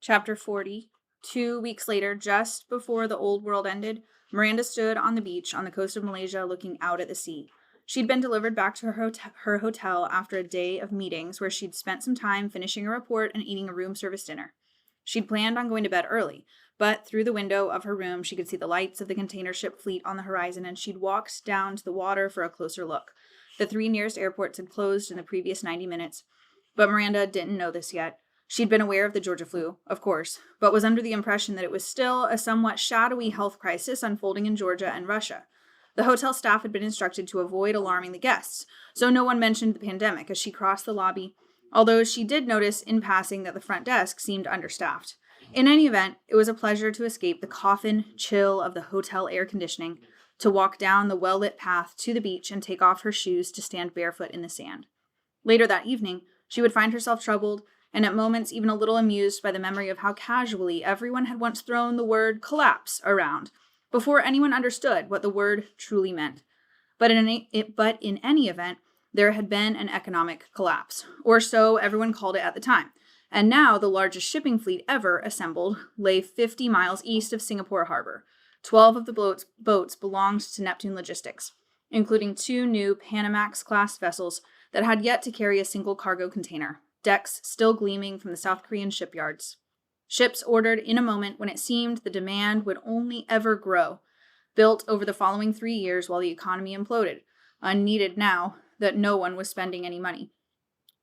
Chapter 40. 2 weeks later, just before the old world ended, Miranda stood on the beach on the coast of Malaysia looking out at the sea. She'd been delivered back to her hotel after a day of meetings where she'd spent some time finishing a report and eating a room service dinner. She'd planned on going to bed early, but through the window of her room, she could see the lights of the container ship fleet on the horizon, and she'd walked down to the water for a closer look. The 3 nearest airports had closed in the previous 90 minutes, but Miranda didn't know this yet. She'd been aware of the Georgia flu, of course, but was under the impression that it was still a somewhat shadowy health crisis unfolding in Georgia and Russia. The hotel staff had been instructed to avoid alarming the guests, so no one mentioned the pandemic as she crossed the lobby, although she did notice in passing that the front desk seemed understaffed. In any event, it was a pleasure to escape the coffin chill of the hotel air conditioning, to walk down the well-lit path to the beach and take off her shoes to stand barefoot in the sand. Later that evening, she would find herself troubled, and at moments even a little amused by the memory of how casually everyone had once thrown the word collapse around, before anyone understood what the word truly meant. But in any event, there had been an economic collapse, or so everyone called it at the time, and now the largest shipping fleet ever assembled lay 50 miles east of Singapore Harbor. 12 of the boats belonged to Neptune Logistics, including 2 new Panamax-class vessels that had yet to carry a single cargo container, decks still gleaming from the South Korean shipyards. Ships ordered in a moment when it seemed the demand would only ever grow, built over the following 3 years while the economy imploded, unneeded now that no one was spending any money.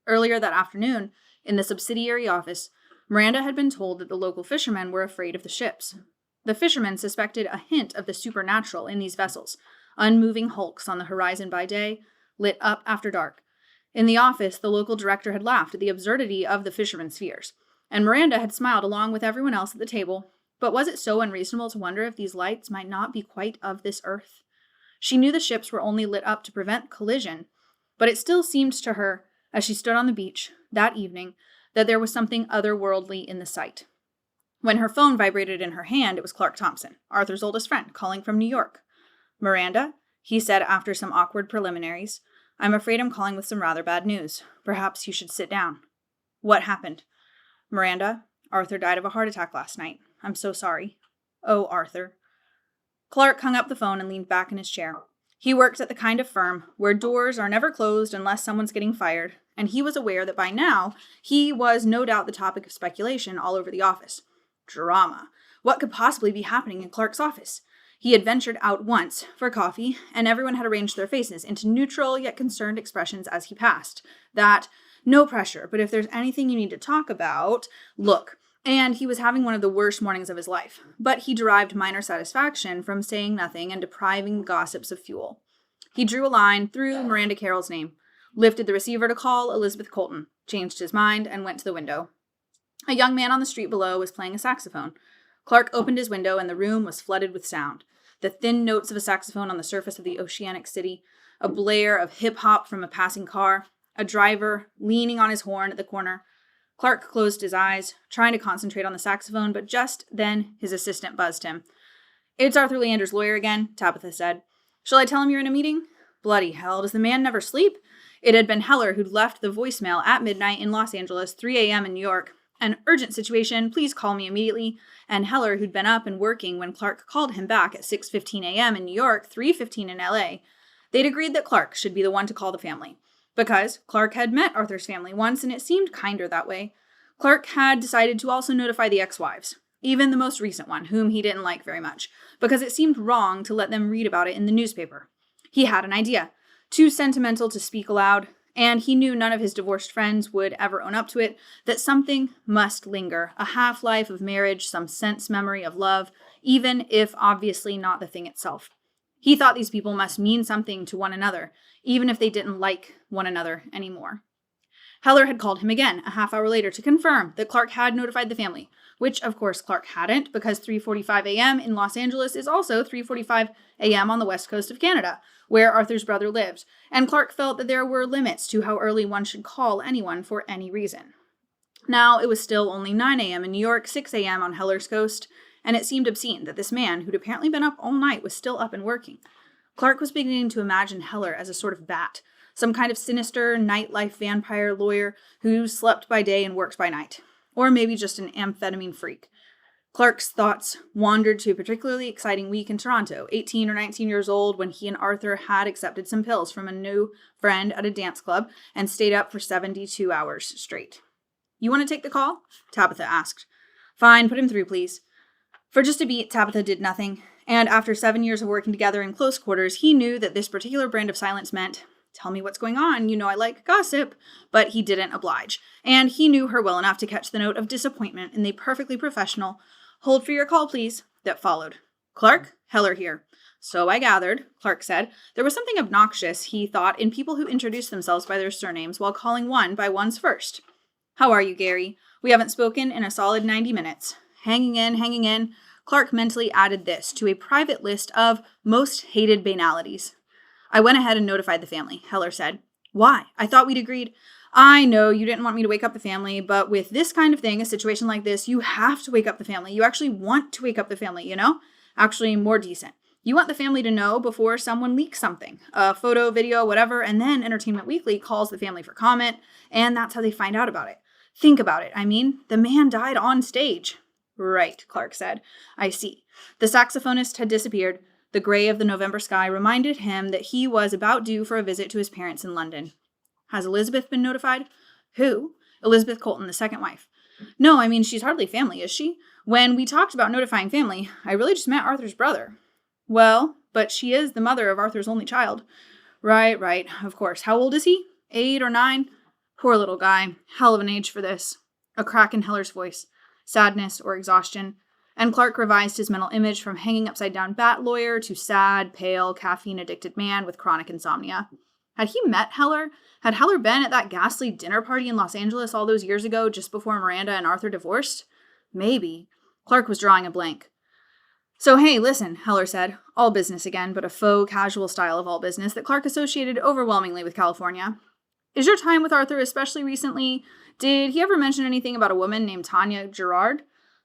Earlier that afternoon, in the subsidiary office, Miranda had been told that the local fishermen were afraid of the ships. The fishermen suspected a hint of the supernatural in these vessels, unmoving hulks on the horizon by day, lit up after dark. In the office, the local director had laughed at the absurdity of the fishermen's fears, and Miranda had smiled along with everyone else at the table. But was it so unreasonable to wonder if these lights might not be quite of this earth? She knew the ships were only lit up to prevent collision, but it still seemed to her, as she stood on the beach that evening, that there was something otherworldly in the sight. When her phone vibrated in her hand, it was Clark Thompson, Arthur's oldest friend, calling from New York. "Miranda," he said after some awkward preliminaries, "I'm afraid I'm calling with some rather bad news. Perhaps you should sit down." "What happened?" "Miranda, Arthur died of a heart attack last night. I'm so sorry." "Oh, Arthur." Clark hung up the phone and leaned back in his chair. He worked at the kind of firm where doors are never closed unless someone's getting fired, and he was aware that by now he was no doubt the topic of speculation all over the office. Drama. What could possibly be happening in Clark's office? He had ventured out once for coffee, and everyone had arranged their faces into neutral yet concerned expressions as he passed. That, no pressure, but if there's anything you need to talk about, look. And he was having one of the worst mornings of his life, but he derived minor satisfaction from saying nothing and depriving the gossips of fuel. He drew a line through Miranda Carroll's name, lifted the receiver to call Elizabeth Colton, changed his mind, and went to the window. A young man on the street below was playing a saxophone. Clark opened his window, and the room was flooded with sound. The thin notes of a saxophone on the surface of the oceanic city, a blare of hip-hop from a passing car, a driver leaning on his horn at the corner. Clark closed his eyes, trying to concentrate on the saxophone, but just then his assistant buzzed him. "It's Arthur Leander's lawyer again," Tabitha said. "Shall I tell him you're in a meeting?" Bloody hell, does the man never sleep? It had been Heller who'd left the voicemail at midnight in Los Angeles, 3 a.m. in New York. "An urgent situation, please call me immediately." And Heller, who'd been up and working when Clark called him back at 6:15 a.m. in New York, 3:15 in LA. They'd agreed that Clark should be the one to call the family, because Clark had met Arthur's family once and it seemed kinder that way. Clark had decided to also notify the ex-wives, even the most recent one, whom he didn't like very much, because it seemed wrong to let them read about it in the newspaper. He had an idea, too sentimental to speak aloud, and he knew none of his divorced friends would ever own up to it, that something must linger, a half-life of marriage, some sense memory of love, even if obviously not the thing itself. He thought these people must mean something to one another, even if they didn't like one another anymore. Heller had called him again a half hour later to confirm that Clark had notified the family, which of course Clark hadn't, because 3:45 a.m. in Los Angeles is also 3:45 a.m. on the west coast of Canada, where Arthur's brother lived, and Clark felt that there were limits to how early one should call anyone for any reason. Now it was still only 9 a.m. in New York, 6 a.m. on Heller's coast, and it seemed obscene that this man, who'd apparently been up all night, was still up and working. Clark was beginning to imagine Heller as a sort of bat, some kind of sinister nightlife vampire lawyer who slept by day and worked by night. or maybe just an amphetamine freak. Clark's thoughts wandered to a particularly exciting week in Toronto, 18 or 19 years old, when he and Arthur had accepted some pills from a new friend at a dance club and stayed up for 72 hours straight. "You want to take the call?" Tabitha asked. "Fine, put him through, please." For just a beat, Tabitha did nothing, and after 7 years of working together in close quarters, he knew that this particular brand of silence meant, "Tell me what's going on, you know I like gossip," but he didn't oblige, and he knew her well enough to catch the note of disappointment in the perfectly professional "Hold for your call, please," that followed. "Clark, Heller here." "So I gathered," Clark said. There was something obnoxious, he thought, in people who introduced themselves by their surnames while calling one by one's first. "How are you, Gary? We haven't spoken in a solid 90 minutes. Hanging in, hanging in." Clark mentally added this to a private list of most hated banalities. "I went ahead and notified the family," Heller said. "Why? I thought we'd agreed." "I know you didn't want me to wake up the family, but with this kind of thing, a situation like this, you have to wake up the family. You actually want to wake up the family, you know? Actually, more decent. You want the family to know before someone leaks something, a photo, video, whatever, and then Entertainment Weekly calls the family for comment, and that's how they find out about it. Think about it. I mean, the man died on stage." "Right," Clark said. "I see." The saxophonist had disappeared. The gray of the November sky reminded him that he was about due for a visit to his parents in London. "Has Elizabeth been notified?" "Who?" "Elizabeth Colton, the second wife." "No, I mean, she's hardly family, is she? When we talked about notifying family, I really just meant Arthur's brother." "Well, but she is the mother of Arthur's only child." Right, of course. How old is he? 8 or 9? Poor little guy. Hell of an age for this." A crack in Heller's voice. Sadness or exhaustion. And Clark revised his mental image from hanging upside-down bat lawyer to sad, pale, caffeine-addicted man with chronic insomnia. Had he met Heller? Had Heller been at that ghastly dinner party in Los Angeles all those years ago, just before Miranda and Arthur divorced? Maybe. Clark was drawing a blank. "So hey, listen," Heller said. All business again, but a faux, casual style of all business that Clark associated overwhelmingly with California. "Is your time with Arthur especially recently? Did he ever mention anything about a woman named Tanya Gerard?"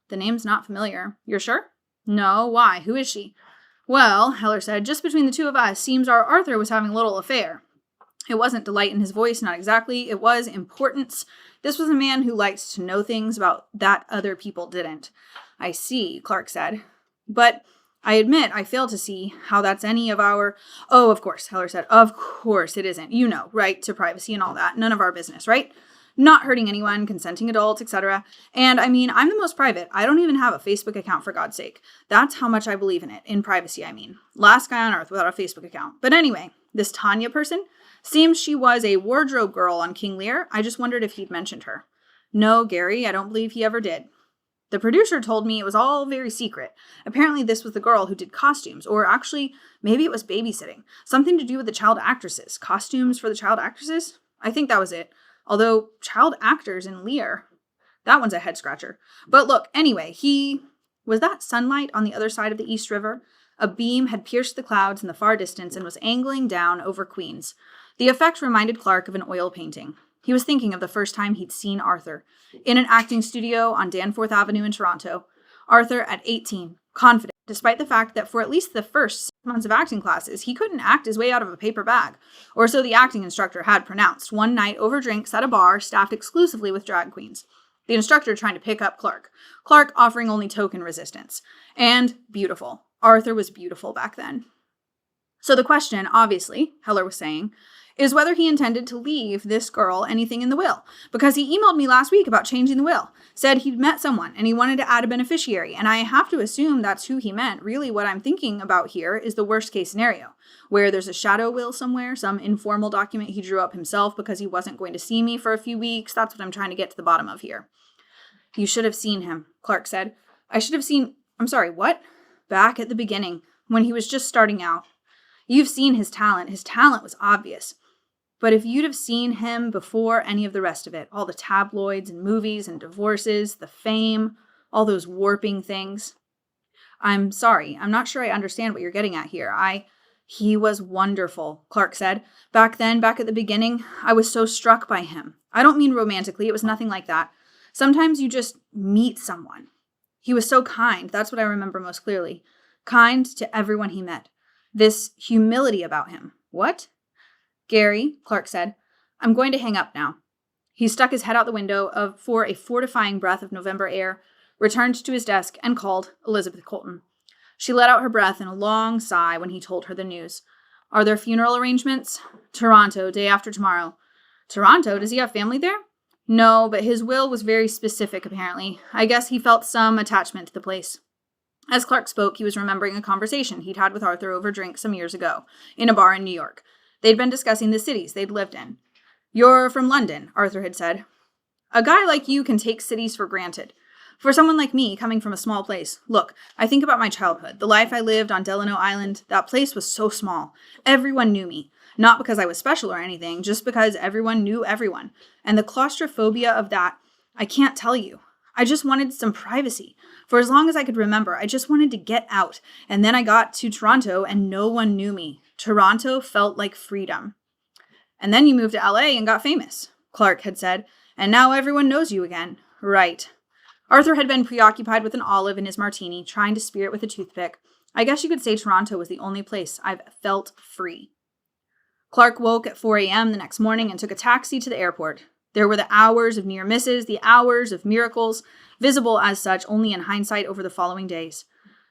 "The name's not familiar." "You're sure?" "No. Why? Who is she?" "Well," Heller said, "just between the two of us, seems our Arthur was having a little affair." It wasn't delight in his voice, not exactly. It was importance. This was a man who liked to know things about that other people didn't. "I see," Clark said. "But I admit I fail to see how that's any of our—" "Oh, of course," Heller said. "Of course it isn't. You know, right to privacy and all that. None of our business, right? Not hurting anyone, consenting adults, etc. And I mean, I'm the most private. I don't even have a Facebook account, for God's sake. That's how much I believe in it. In privacy, I mean. Last guy on earth without a Facebook account. But anyway, this Tanya person, seems she was a wardrobe girl on King Lear. I just wondered if he'd mentioned her." "No, Gary, I don't believe he ever did." "The producer told me it was all very secret. Apparently this was the girl who did costumes, or actually, maybe it was babysitting. Something to do with the child actresses. Costumes for the child actresses? I think that was it. Although, child actors in Lear, that one's a head scratcher. But look, anyway, was that sunlight on the other side of the East River? A beam had pierced the clouds in the far distance and was angling down over Queens. The effect reminded Clark of an oil painting. He was thinking of the first time he'd seen Arthur. In an acting studio on Danforth Avenue in Toronto. Arthur at 18, confident, despite the fact that for at least the first 6 months of acting classes, he couldn't act his way out of a paper bag. Or so the acting instructor had pronounced one night over drinks at a bar staffed exclusively with drag queens. The instructor trying to pick up Clark. Clark offering only token resistance. And beautiful. Arthur was beautiful back then. So the question, obviously, Heller was saying, is whether he intended to leave this girl anything in the will. Because he emailed me last week about changing the will. Said he'd met someone and he wanted to add a beneficiary. And I have to assume that's who he meant. Really, what I'm thinking about here is the worst case scenario. Where there's a shadow will somewhere, some informal document he drew up himself because he wasn't going to see me for a few weeks. That's what I'm trying to get to the bottom of here. "You should have seen him," Clark said. "I should have seen— I'm sorry, what?" "Back at the beginning, when he was just starting out. You've seen his talent. His talent was obvious. But if you'd have seen him before any of the rest of it, all the tabloids and movies and divorces, the fame, all those warping things." "I'm sorry. I'm not sure I understand what you're getting at here. He was wonderful," Clark said. "Back then, back at the beginning, I was so struck by him. I don't mean romantically. It was nothing like that. Sometimes you just meet someone. He was so kind. That's what I remember most clearly. Kind to everyone he met. This humility about him." "What?" "Gary," Clark said, "I'm going to hang up now." He stuck his head out the window for a fortifying breath of November air, returned to his desk, and called Elizabeth Colton. She let out her breath in a long sigh when he told her the news. Are there funeral arrangements? Toronto, day after tomorrow. Toronto? Does he have family there? No, but his will was very specific, apparently. I guess he felt some attachment to the place. As Clark spoke, he was remembering a conversation he'd had with Arthur over drinks some years ago, in a bar in New York. They'd been discussing the cities they'd lived in. You're from London, Arthur had said. A guy like you can take cities for granted. For someone like me, coming from a small place, look, I think about my childhood, the life I lived on Delano Island. That place was so small. Everyone knew me. Not because I was special or anything, just because everyone knew everyone. And the claustrophobia of that, I can't tell you. I just wanted some privacy. For as long as I could remember, I just wanted to get out. And then I got to Toronto and no one knew me. Toronto felt like freedom. And then you moved to LA and got famous, Clark had said. And now everyone knows you again. Right. Arthur had been preoccupied with an olive in his martini, trying to spear it with a toothpick. I guess you could say Toronto was the only place I've felt free. Clark woke at 4 a.m. the next morning and took a taxi to the airport. There were the hours of near misses, the hours of miracles, visible as such only in hindsight over the following days.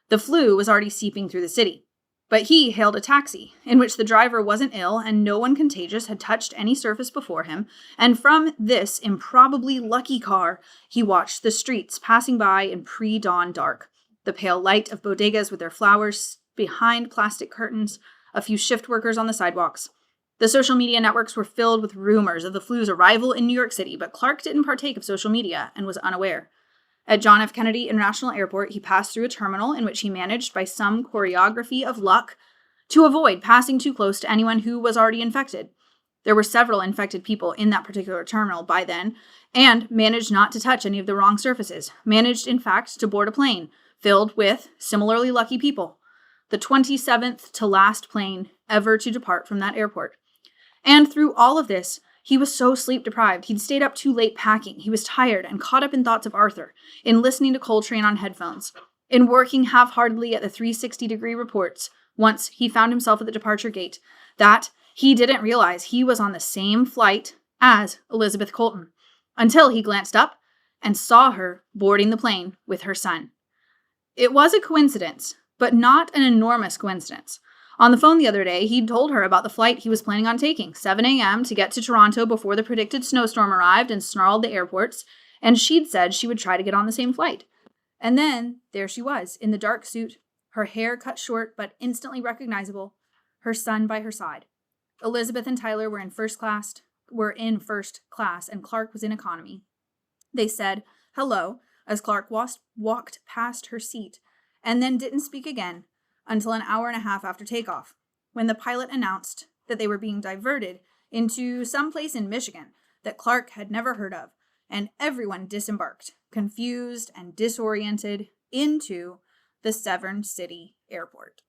The flu was already seeping through the city. But he hailed a taxi, in which the driver wasn't ill and no one contagious had touched any surface before him, and from this improbably lucky car, he watched the streets passing by in pre-dawn dark, the pale light of bodegas with their flowers behind plastic curtains, a few shift workers on the sidewalks. The social media networks were filled with rumors of the flu's arrival in New York City, but Clark didn't partake of social media and was unaware. At John F. Kennedy International Airport, he passed through a terminal in which he managed, by some choreography of luck, to avoid passing too close to anyone who was already infected. There were several infected people in that particular terminal by then, and managed not to touch any of the wrong surfaces. Managed, in fact, to board a plane filled with similarly lucky people. The 27th to last plane ever to depart from that airport. And through all of this, he was so sleep-deprived, he'd stayed up too late packing. He was tired and caught up in thoughts of Arthur, in listening to Coltrane on headphones, in working half-heartedly at the 360-degree reports once he found himself at the departure gate, that he didn't realize he was on the same flight as Elizabeth Colton, until he glanced up and saw her boarding the plane with her son. It was a coincidence, but not an enormous coincidence. On the phone the other day, he'd told her about the flight he was planning on taking, 7 a.m., to get to Toronto before the predicted snowstorm arrived and snarled the airports, and she'd said she would try to get on the same flight. And then, there she was, in the dark suit, her hair cut short but instantly recognizable, her son by her side. Elizabeth and Tyler were in first class, and Clark was in economy. They said, hello, as Clark walked past her seat, and then didn't speak again, until an hour and a half after takeoff, when the pilot announced that they were being diverted into some place in Michigan that Clark had never heard of, and everyone disembarked, confused and disoriented, into the Severn City Airport.